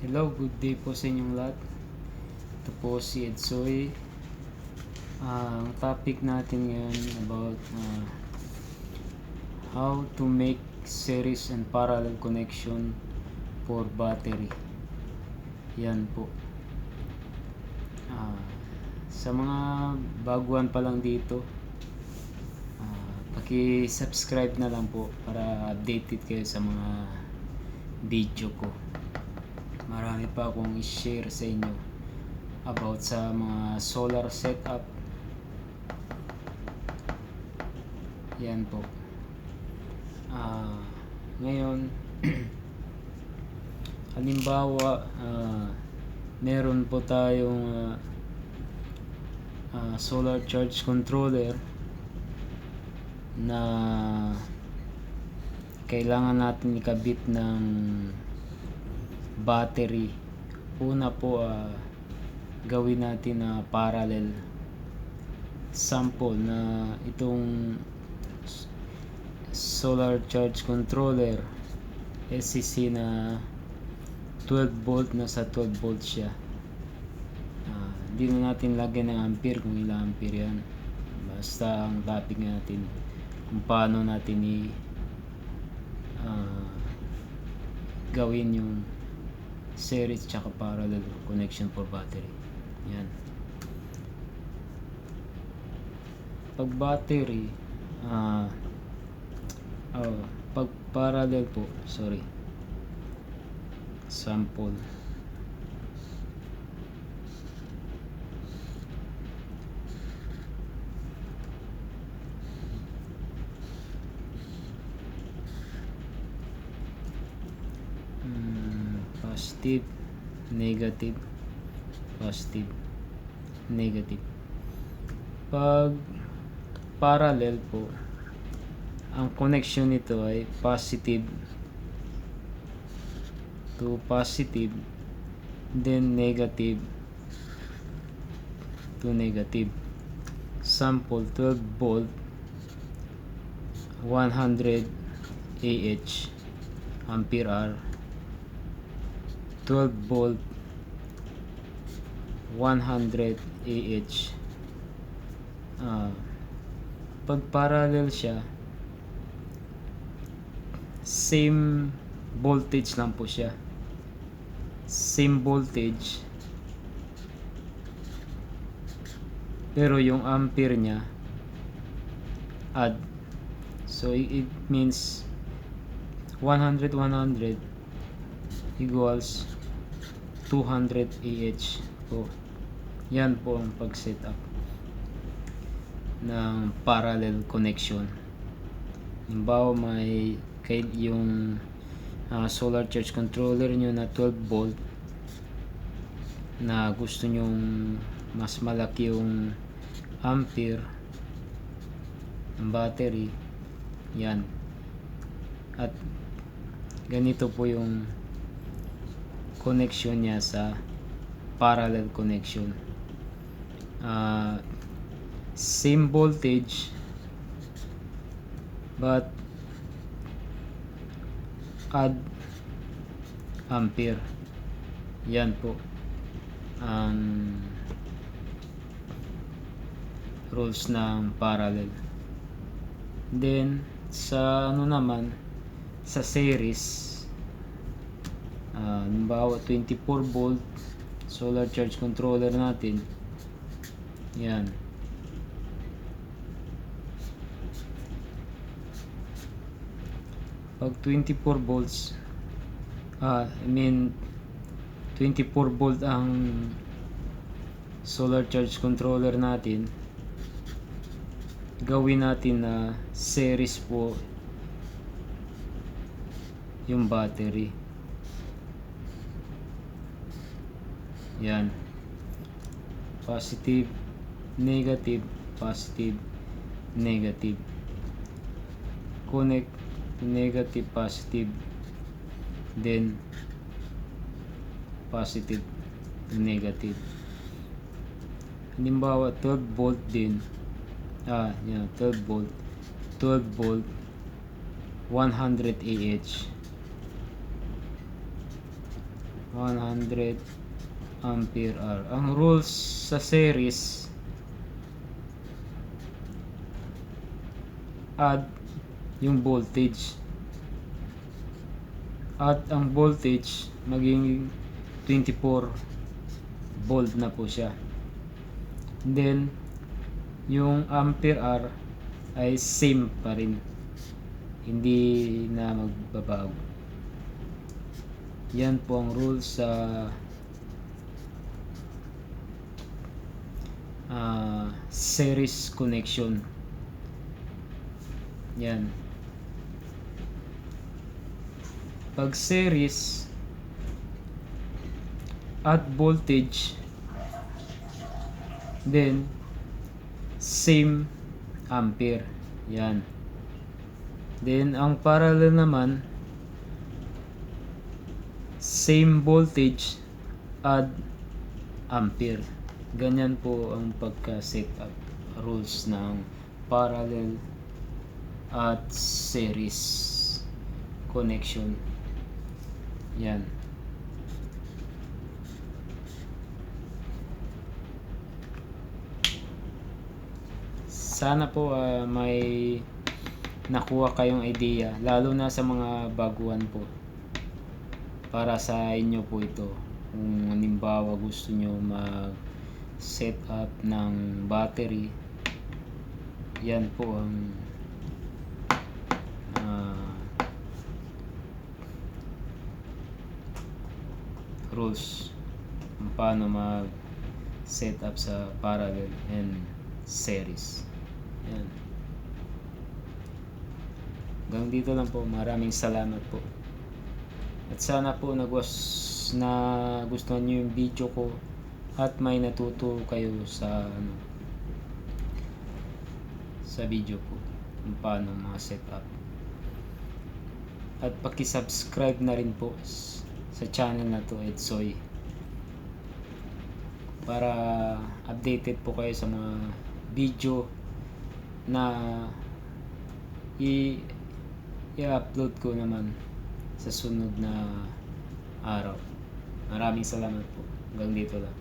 Hello, good day po sa inyong lahat. Ito po si Edsoy. Ang topic natin ngayon about how to make series and parallel connection for battery. Yan po. Sa mga baguhan pa lang dito, paki-subscribe na lang po para updated kayo sa mga video ko. Marami pa akong i-share sa inyo about sa mga solar setup. Yan po. Ngayon halimbawa meron po tayong solar charge controller na kailangan natin ikabit ng battery. Una po gawin natin na parallel sample na itong solar charge controller SCC na 12 volt, nasa 12 volt siya. Hindi na natin lagyan ng ampere kung ilang ampere yan, basta ang topic natin kung paano natin gawin yung series tsaka parallel connection for battery. Yan. Pag battery pag parallel po, sample positive, negative, positive, negative. Pag parallel po, ang connection nito ay positive to positive, then negative to negative. Sample 12 volt 100 Ah ampere hour, 12 volt 100 Ah. Pag parallel siya, same voltage lang po siya, same voltage, pero yung ampere niya add. So it means 100 equals 200 Ah po. Yan po ang pag setup ng parallel connection. Halimbawa may yung solar charge controller nyo na 12 volt na gusto nyong mas malaki yung ampere ng battery, yan, at ganito po yung connection niya sa parallel connection. Same voltage but add ampere. Yan po ang rules ng parallel. Then sa sa series, halimbawa 24 volt solar charge controller natin, yan, pag 24 volts 24 volt ang solar charge controller natin, gawin natin na series po yung battery. Yan, positive, negative, positive, negative, connect to negative, positive, then positive to negative. Halimbawa 12 volt din, 12 volt 100 Ah 100 ampere hour. Ang rules sa series, add yung voltage at ang voltage maging 24 volt na po siya. Then yung ampere hour ay same pa rin, hindi na magbabago. Yan po ang rules sa series connection. Yan. Pag series, add voltage, then same ampere. Yan. Then ang parallel naman, same voltage, add ampere. Ganyan po ang pagka-set up rules ng parallel at series connection. Yan. Sana po may nakuha kayong idea, lalo na sa mga baguhan po. Para sa inyo po ito. Kung halimbawa gusto nyo mag set up ng battery, yan po ang rules kung paano mag set up sa parallel and series. Yan. Hanggang dito lang po. Maraming salamat po. At sana po na gustuhan nyo yung video ko at may natuto kayo sa sa video ko kung paano mga setup. At paki-subscribe na rin po sa channel na to, Edsoy, para updated po kayo sa mga video na i-upload ko naman sa sunod na araw. Maraming salamat po. Hanggang dito lang.